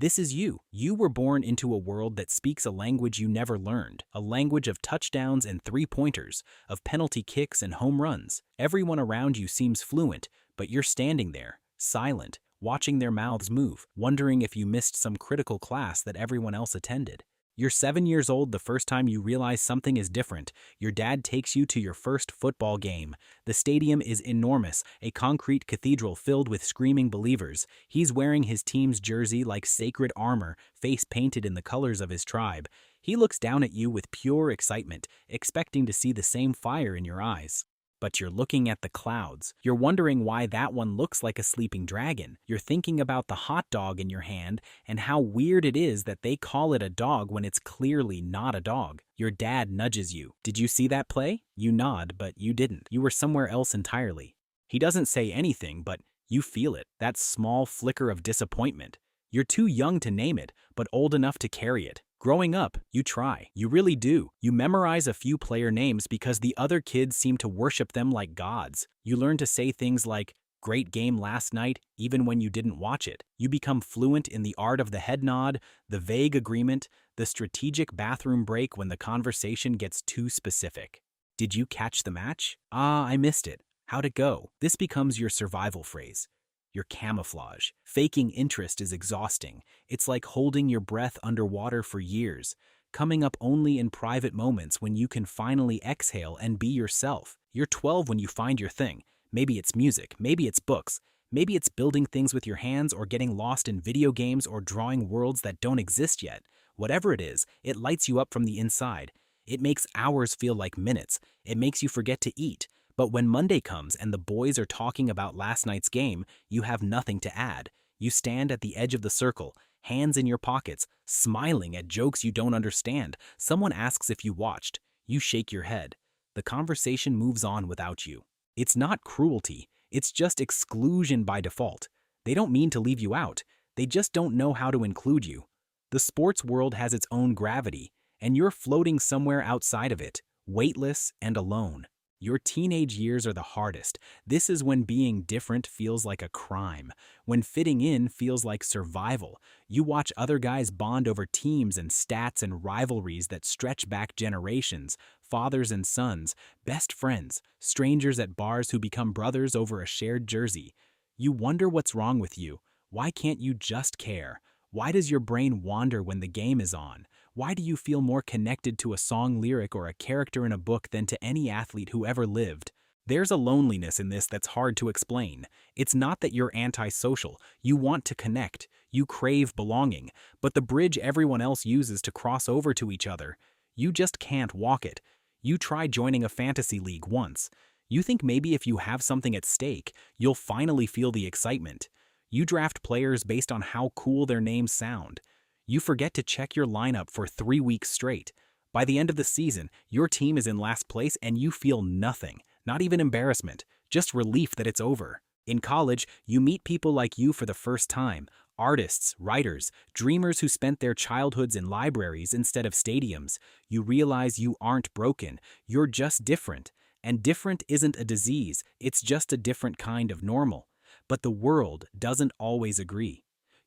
This is you. You were born into a world that speaks a language you never learned, a language of touchdowns and three-pointers, of penalty kicks and home runs. Everyone around you seems fluent, but you're standing there, silent, watching their mouths move, wondering if you missed some critical class that everyone else attended. You're 7 years old the first time you realize something is different. Your dad takes you to your first football game. The stadium is enormous, a concrete cathedral filled with screaming believers. He's wearing his team's jersey like sacred armor, face painted in the colors of his tribe. He looks down at you with pure excitement, expecting to see the same fire in your eyes. But you're looking at the clouds. You're wondering why that one looks like a sleeping dragon. You're thinking about the hot dog in your hand and how weird it is that they call it a dog when it's clearly not a dog. Your dad nudges you. Did you see that play? You nod, but you didn't. You were somewhere else entirely. He doesn't say anything, but you feel it, that small flicker of disappointment. You're too young to name it, but old enough to carry it. Growing up, you try. You really do. You memorize a few player names because the other kids seem to worship them like gods. You learn to say things like, "Great game last night," even when you didn't watch it. You become fluent in the art of the head nod, the vague agreement, the strategic bathroom break when the conversation gets too specific. Did you catch the match? Ah, I missed it. How'd it go? This becomes your survival phrase. Your camouflage. Faking interest is exhausting. It's like holding your breath underwater for years, coming up only in private moments when you can finally exhale and be yourself. You're 12 when you find your thing. Maybe it's music, maybe it's books, maybe it's building things with your hands or getting lost in video games or drawing worlds that don't exist yet. Whatever it is, it lights you up from the inside. It makes hours feel like minutes. It makes you forget to eat. But when Monday comes and the boys are talking about last night's game, you have nothing to add. You stand at the edge of the circle, hands in your pockets, smiling at jokes you don't understand. Someone asks if you watched. You shake your head. The conversation moves on without you. It's not cruelty. It's just exclusion by default. They don't mean to leave you out. They just don't know how to include you. The sports world has its own gravity, and you're floating somewhere outside of it, weightless and alone. Your teenage years are the hardest. This is when being different feels like a crime, when fitting in feels like survival. You watch other guys bond over teams and stats and rivalries that stretch back generations, fathers and sons, best friends, strangers at bars who become brothers over a shared jersey. You wonder what's wrong with you. Why can't you just care? Why does your brain wander when the game is on? Why do you feel more connected to a song lyric or a character in a book than to any athlete who ever lived? There's a loneliness in this that's hard to explain. It's not that you're antisocial. You want to connect. You crave belonging. But the bridge everyone else uses to cross over to each other, you just can't walk it. You try joining a fantasy league once. You think maybe if you have something at stake, you'll finally feel the excitement. You draft players based on how cool their names sound. You forget to check your lineup for 3 weeks straight. By the end of the season, your team is in last place and you feel nothing, not even embarrassment, just relief that it's over. In college, you meet people like you for the first time, artists, writers, dreamers who spent their childhoods in libraries instead of stadiums. You realize you aren't broken, you're just different. And different isn't a disease, it's just a different kind of normal. But the world doesn't always agree.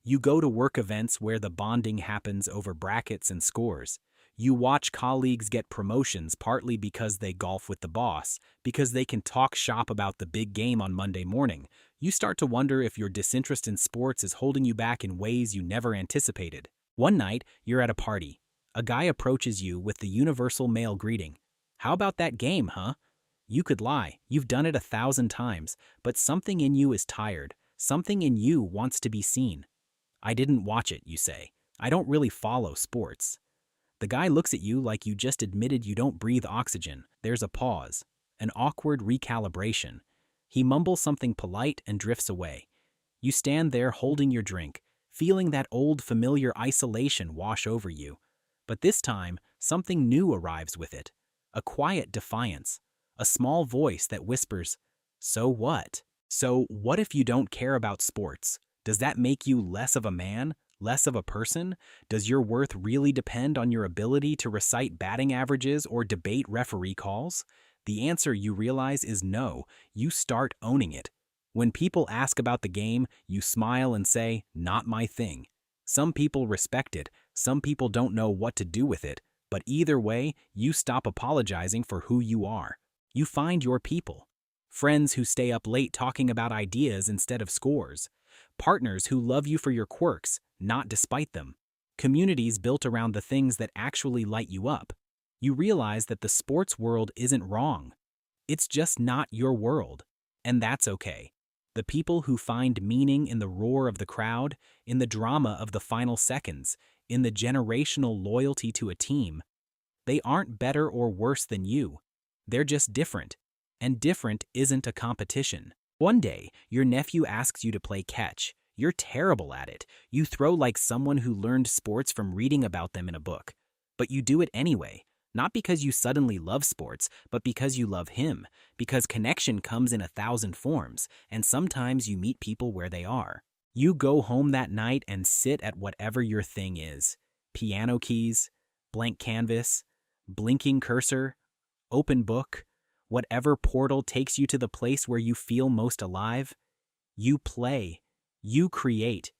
You go to work events where the bonding happens over brackets and scores. You watch colleagues get promotions partly because they golf with the boss, because they can talk shop about the big game on Monday morning. You start to wonder if your disinterest in sports is holding you back in ways you never anticipated. One night, you're at a party. A guy approaches you with the universal male greeting. "How about that game, huh?" You could lie. You've done it 1,000 times, but something in you is tired. Something in you wants to be seen. "I didn't watch it," you say. "I don't really follow sports." The guy looks at you like you just admitted you don't breathe oxygen. There's a pause, an awkward recalibration. He mumbles something polite and drifts away. You stand there holding your drink, feeling that old familiar isolation wash over you. But this time, something new arrives with it. A quiet defiance. A small voice that whispers, "So what?" So what if you don't care about sports? Does that make you less of a man? Less of a person? Does your worth really depend on your ability to recite batting averages or debate referee calls? The answer, you realize, is no. You start owning it. When people ask about the game, you smile and say, "Not my thing." Some people respect it, some people don't know what to do with it, but either way, you stop apologizing for who you are. You find your people. Friends who stay up late talking about ideas instead of scores. Partners who love you for your quirks, not despite them. Communities built around the things that actually light you up. You realize that the sports world isn't wrong. It's just not your world, and that's okay. The people who find meaning in the roar of the crowd, in the drama of the final seconds, in the generational loyalty to a team, they aren't better or worse than you. They're just different, and different isn't a competition. One day, your nephew asks you to play catch. You're terrible at it. You throw like someone who learned sports from reading about them in a book. But you do it anyway. Not because you suddenly love sports, but because you love him, because connection comes in 1,000 forms, and sometimes you meet people where they are. You go home that night and sit at whatever your thing is. Piano keys, blank canvas, blinking cursor, open book, whatever portal takes you to the place where you feel most alive. You play, you create.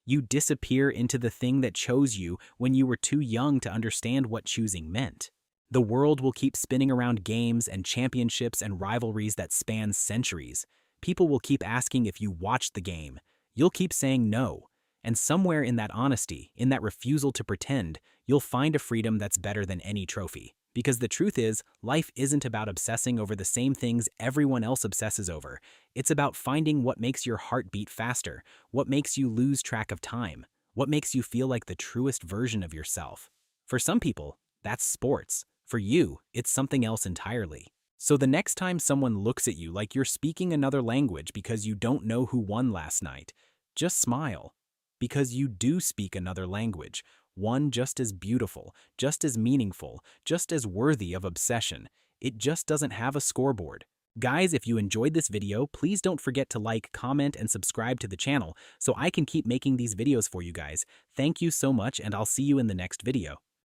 You disappear into the thing that chose you when you were too young to understand what choosing meant. The world will keep spinning around games and championships and rivalries that span centuries. People will keep asking if you watched the game. You'll keep saying no. And somewhere in that honesty, in that refusal to pretend, you'll find a freedom that's better than any trophy. Because the truth is, life isn't about obsessing over the same things everyone else obsesses over. It's about finding what makes your heart beat faster, what makes you lose track of time, what makes you feel like the truest version of yourself. For some people, that's sports. For you, it's something else entirely. So the next time someone looks at you like you're speaking another language because you don't know who won last night, just smile. Because you do speak another language, one just as beautiful, just as meaningful, just as worthy of obsession. It just doesn't have a scoreboard. Guys, if you enjoyed this video, please don't forget to like, comment, and subscribe to the channel so I can keep making these videos for you guys. Thank you so much, and I'll see you in the next video.